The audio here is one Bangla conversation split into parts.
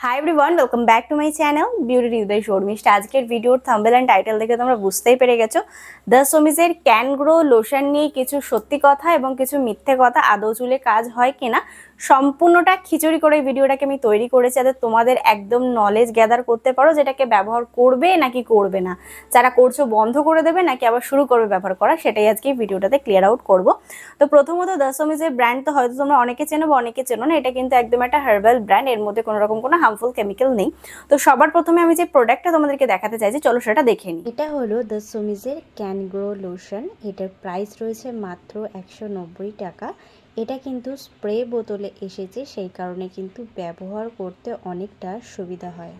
High everyone welcome back to my channel beauty Hridoy Sharmistha. আজকের ভিডিওর থাম্বনেল এন্ড টাইটেল দেখে তোমরা বুঝতেই পেরে গেছো দ্য সোমিজের ক্যান গ্রো লোশন নিয়ে কিছু সত্যি কথা এবং কিছু মিথ্যে কথা, আদৌ চুলে কাজ হয় কিনা, সম্পূর্ণটা খিচুড়ি করে ভিডিওটাকে আমি তৈরি করেছি যাতে তোমাদের একদম নলেজ গ্যাদার করতে পারো যেটাকে ব্যবহার করবে নাকি করবে না, যারা করছো বন্ধ করে দেবে নাকি আবার শুরু করবে ব্যবহার করা, সেটাই আজকে ভিডিওটাতে ক্লিয়ার আউট করব। তো প্রথমত দ্য সোমিজের ব্র্যান্ড তো হয়তো তোমরা অনেকে চেনো বা অনেকে চেনো না, এটা কিন্তু একদম একটা হার্বাল ব্র্যান্ড, এর মধ্যে কোনো রকম কোনো হার্মফুল কেমিক্যাল নেই। তো সবার প্রথমে আমি যে প্রোডাক্টটা তোমাদেরকে দেখাতে চাইছি, চলো সেটা দেখে নিই। এটা হলো দ্য সোমিজের ক্যান গ্রো লোশন। এটার প্রাইস রয়েছে মাত্র 190 টাকা। এটা কিন্তু স্প্রে বোতলে এসেছে, সেই কারণে কিন্তু ব্যবহার করতে অনেকটা সুবিধা হয়।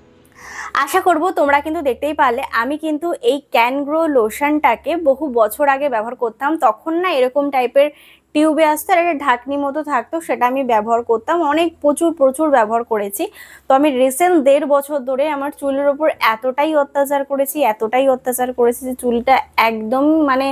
আশা করব তোমরা কিন্তু দেখতেই পারলে আমি কিন্তু এই ক্যান গ্রো লোশনটাকে বহু বছর আগে ব্যবহার করতাম। তখন না এরকম টাইপের টিউবে আসতো আর একটা ঢাকনি মতো থাকতো, সেটা আমি ব্যবহার করতাম, অনেক প্রচুর ব্যবহার করেছি। তো আমি রিসেন্ট 1.5 বছর ধরে আমার চুলের ওপর এতটাই অত্যাচার করেছি যে চুলটা একদম মানে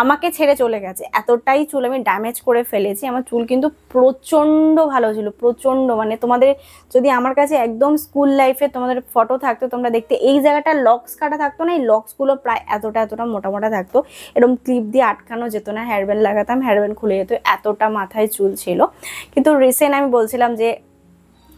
আমাকে ছেড়ে চলে গেছে, এতটাই চুল আমি ড্যামেজ করে ফেলেছি। আমার চুল কিন্তু প্রচন্ড ভালো ছিল, প্রচন্ড, মানে তোমাদের যদি আমার কাছে একদম স্কুল লাইফে তোমাদের ফটো থাকতো তোমরা দেখতে এই জায়গাটা লক্স কাটা থাকতো না, এই লক্সগুলো প্রায় এতটা মোটা থাকতো, এরকম ক্লিপ দিয়ে আটকানো যেত না, হেয়ার ব্যান্ড লাগাতাম, হেয়ার ব্যান্ড খুলে যেত, এতটা মাথায় চুল ছিল। কিন্তু রিসেন্ট আমি বলছিলাম যে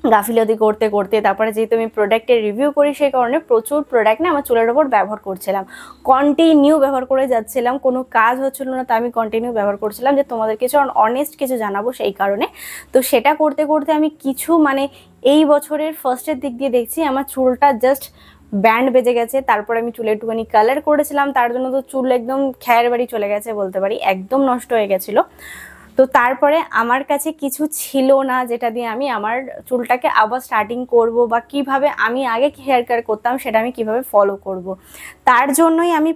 গাফিলতি করতে করতে তারপরে যেহেতু আমি প্রোডাক্টের রিভিউ করি সেই কারণে প্রচুর প্রোডাক্ট না আমার চুলের ওপর ব্যবহার করছিলাম, কন্টিনিউ ব্যবহার করে যাচ্ছিলাম, কোনো কাজ হচ্ছিল না, তা আমি কন্টিনিউ ব্যবহার করছিলাম যে তোমাদের কিছু অনেস্ট কিছু জানাবো সেই কারণে। তো সেটা করতে করতে আমি কিছু মানে এই বছরের ফার্স্টের দিক দিয়ে দেখছি আমার চুলটা জাস্ট ব্যান্ড বেজে গেছে। তারপর আমি চুলে একটুখানি কালার করেছিলাম, তার জন্য তো চুল একদম খেয়ার বাড়ি চলে গেছে বলতে পারি, একদম নষ্ট হয়ে গেছিলো। তো তারপরে আমার কাছে কিছু ছিল না যেটা দিয়ে আমি আমার চুলটাকে আবার স্টার্টিং করব বা কিভাবে আমি আগে হেয়ার কেয়ার করতাম সেটা আমি কিভাবে ফলো করব। তার জন্যই আমি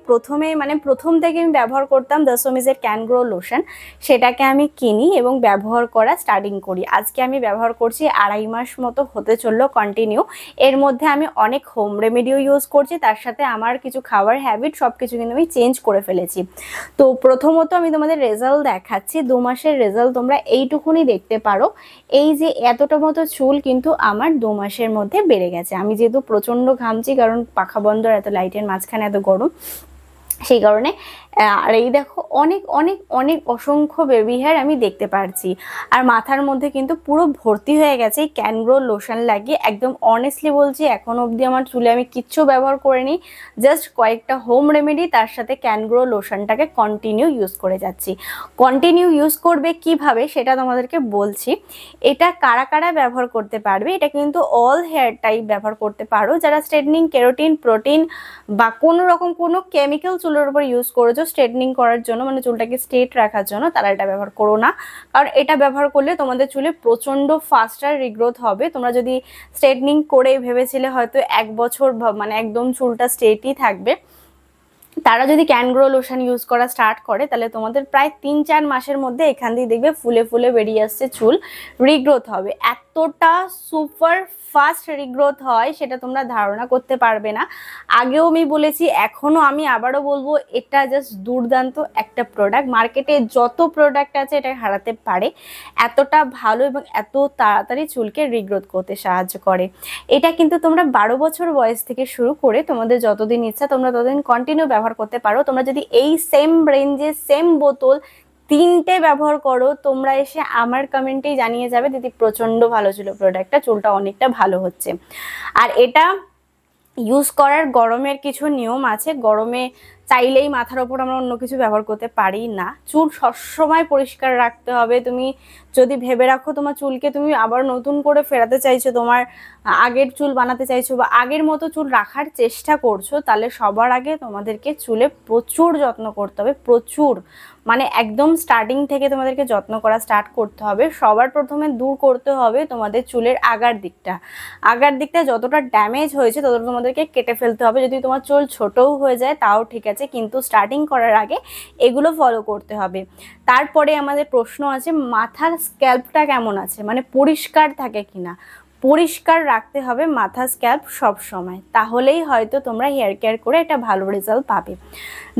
প্রথম থেকে আমি ব্যবহার করতাম দ্য সোমিজের ক্যান গ্রো লোশন, সেটাকে আমি কিনি এবং ব্যবহার করা স্টার্টিং করি। আজকে আমি ব্যবহার করছি 2.5 মাস মতো হতে চললো কন্টিনিউ। এর মধ্যে আমি অনেক হোম রেমেডিও ইউজ করছি, তার সাথে আমার কিছু খাবার হ্যাবিট সব কিছু কিন্তু আমি চেঞ্জ করে ফেলেছি। তো প্রথমত আমি তোমাদের রেজাল্ট দেখাচ্ছি, 2 মাসের রেজাল্ট তোমরা এইটুকুনি দেখতে পারো। এই যে এতটা মতো চুল কিন্তু আমার 2 মাসের মধ্যে বেড়ে গেছে। আমি যেহেতু প্রচন্ড ঘামছি কারণ পাখা বন্ধ, এত লাইটের মাঝখানে এত গরম, সেই কারণে। আর এই দেখো অনেক অনেক অনেক অসংখ্য বেবি হেয়ার আমি দেখতে পাচ্ছি, আর মাথার মধ্যে কিন্তু পুরো ভর্তি হয়ে গেছে এই ক্যান গ্রো লোশন লাগিয়ে। একদম অনেস্টলি বলছি এখন অবধি আমার চুলে আমি কিচ্ছু ব্যবহার করিনি, জাস্ট কয়েকটা হোম রেমেডি তার সাথে ক্যান গ্রো লোশনটাকে কন্টিনিউ ইউজ করে যাচ্ছি। কন্টিনিউ ইউজ করবে কিভাবে সেটা তোমাদেরকে বলছি। এটা কারা কারা ব্যবহার করতে পারবে, এটা কিন্তু অল হেয়ার টাইপ ব্যবহার করতে পারো, যারা স্ট্রেটনিং, কেরোটিন, প্রোটিন বা কোনো রকম কোনো কেমিক্যাল চুলের উপর ইউজ করেছো স্ট্রেটনিং করার জন্য, মানে চুলটাকে স্ট্রেট রাখার জন্য, তারা এটা ব্যবহার করো না। কারণ এটা ব্যবহার করলে তোমাদের চুলে প্রচন্ড ফাস্টার রিগ্রোথ হবে। তোমরা যদি স্ট্রেটনিং করে ভেবেছিলে হয়তো 1 বছর মানে একদম চুলটা স্ট্রেটই থাকবে, তারা যদি ক্যান গ্রো লোশন ইউজ করা স্টার্ট করে তাহলে তোমাদের প্রায় 3-4 মাসের মধ্যে এখান দিয়ে দেখবে ফুলে ফুলে বেরিয়ে আসছে চুল, রিগ্রোথ হবে। এতটা সুপার ফাস্ট রিগ্রোথ হয় সেটা তোমরা ধারণা করতে পারবে না। আগেও আমি বলেছি, এখনো আমি আবারও বলবো, এটা জাস্ট দুর্দান্ত একটা প্রোডাক্ট। মার্কেটে যত প্রোডাক্ট আছে এটা হারাতে পারে, এতটা ভালো এবং এত তাড়াতাড়ি চুলকে রিগ্রোথ করতে সাহায্য করে। এটা কিন্তু তোমরা 12 বছর বয়স থেকে শুরু করে তোমাদের যতদিন ইচ্ছা তোমরা ততদিন কন্টিনিউ ব্যবহার করতে পারো। তোমরা যদি এই সেম রেঞ্জে সেম বোতল 3টে ব্যবহার করো, তোমরা এসে আমার কমেন্টেই জানিয়ে যাবে দিদি প্রচন্ড ভালো ছিল প্রোডাক্টটা, চুলটা অনেকটা ভালো হচ্ছে। আর এটা ইউজ করার গরমের কিছু নিয়ম আছে, গরমে চাইলেই মাথার ওপর আমরা অন্য কিছু ব্যবহার করতে পারি না। চুল সবসময় পরিষ্কার রাখতে হবে। তুমি যদি ভেবে রাখো তোমার চুলকে তুমি আবার নতুন করে ফেরাতে চাইছো, তোমার আগের চুল বানাতে চাইছো বা আগের মতো চুল রাখার চেষ্টা করছো, তাহলে সবার আগে তোমাদেরকে চুলে প্রচুর যত্ন করতে হবে, প্রচুর, মানে একদম স্টার্টিং থেকে তোমাদেরকে যত্ন করা স্টার্ট করতে হবে। সবার প্রথমে দূর করতে হবে তোমাদের চুলের আগার দিকটা যতটা ড্যামেজ হয়েছে ততটা তোমাদেরকে কেটে ফেলতে হবে। যদি তোমার চুল ছোটও হয়ে যায় তাও ঠিক আছে, কিন্তু স্টার্টিং করার আগে এগুলো ফলো করতে হবে। তারপরে আমাদের প্রশ্ন আছে মাথার স্ক্যাল্পটা কেমন আছে, মানে পরিষ্কার থাকে কিনা। পরিষ্কার রাখতে হবে মাথা স্ক্যাল্প সব সময়, তাহলেই হয়তো তোমরা হেয়ার কেয়ার করে একটা ভালো রেজাল্ট পাবে।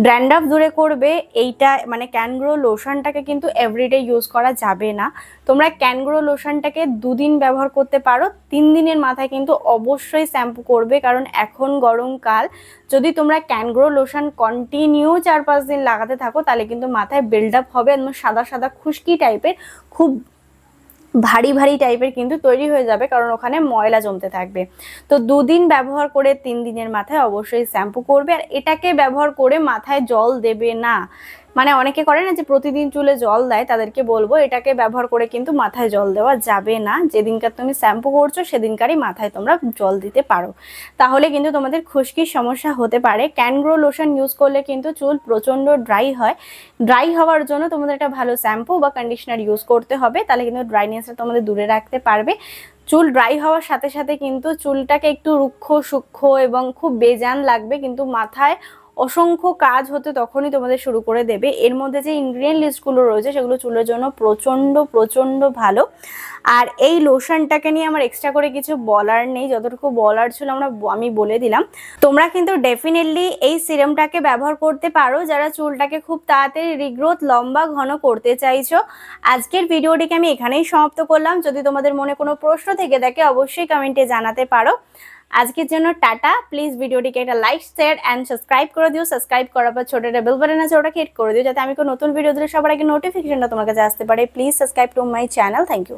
ড্যান্ড্রাফ দূরে করবে এইটা মানে ক্যানগ্রো লোশনটাকে কিন্তু এভরিডে ইউজ করা যাবে না। তোমরা ক্যানগ্রো লোশনটাকে 2 দিন ব্যবহার করতে পারো, 3 দিনের মাথায় কিন্তু অবশ্যই শ্যাম্পু করবে, কারণ এখন গরমকাল। যদি তোমরা ক্যানগ্রো লোশন কন্টিনিউ 4-5 দিন লাগাতে থাকো তাহলে কিন্তু মাথায় বিল্ড আপ হবে, একদম সাদা সাদা খুশকি টাইপের, খুব ভারী ভারী টাইপের কিন্তু তৈরি হয়ে যাবে, কারণ ওখানে ময়লা জমতে থাকবে। তো 2 দিন ব্যবহার করে 3 দিনের মাথায় অবশ্যই শ্যাম্পু করবে। আর এটাকে ব্যবহার করে মাথায় জল দেবে না, মানে অনেকে করে না যে প্রতিদিন চুলে জল দেয়, তাদেরকে বলবো এটাকে ব্যবহার করে কিন্তু মাথায় জল দেওয়া যাবে না। যেদিনকার তুমি শ্যাম্পু করছো সেদিনকারই মাথায় তোমরা জল দিতে পারো, তাহলে কিন্তু তোমাদের খুশকির সমস্যা হতে পারে। ক্যানগ্রো লোশন ইউজ করলে কিন্তু চুল প্রচণ্ড ড্রাই হয়, ড্রাই হওয়ার জন্য তোমাদের একটা ভালো শ্যাম্পু বা কন্ডিশনার ইউজ করতে হবে, তাহলে কিন্তু ড্রাইনেসটা তোমাদের দূরে রাখতে পারবে। চুল ড্রাই হওয়ার সাথে সাথে কিন্তু চুলটাকে একটু রুক্ষ সূক্ষ্ম এবং খুব বেজান লাগবে, কিন্তু মাথায় অসংখ্য কাজ হতে তখনই তোমাদের শুরু করে দেবে। এর মধ্যে যে ইনগ্রিডিয়েন্ট লিস্টগুলো রয়েছে সেগুলো চুলের জন্য প্রচণ্ড প্রচণ্ড ভালো। আর এই লোশনটাকে নিয়ে আমার এক্সট্রা করে কিছু বলার নেই, যতটুকু বলার ছিল আমি বলে দিলাম। তোমরা কিন্তু ডেফিনেটলি এই সিরামটাকে ব্যবহার করতে পারো যারা চুলটাকে খুব তাড়াতাড়ি রিগ্রোথ লম্বা ঘন করতে চাইছো। আজকের ভিডিওটিকে আমি এখানেই সমাপ্ত করলাম। যদি তোমাদের মনে কোনো প্রশ্ন থেকে থাকে অবশ্যই কমেন্টে জানাতে পারো। আজকের জন্য টাটা। প্লিজ ভিডিওটিকে একটা লাইক শেয়ার অ্যান্ড সাবস্ক্রাইব করে দিও। সাবস্ক্রাইব করার পর ছোট একটা বেল বাটন আছে, ওটাকে হিট করে দিও যাতে আমি কোনো নতুন ভিডিও দিলে সবার আগে নোটিফিকেশনটা তোমার কাছে আসতে পারে। Please subscribe to my channel. Thank you.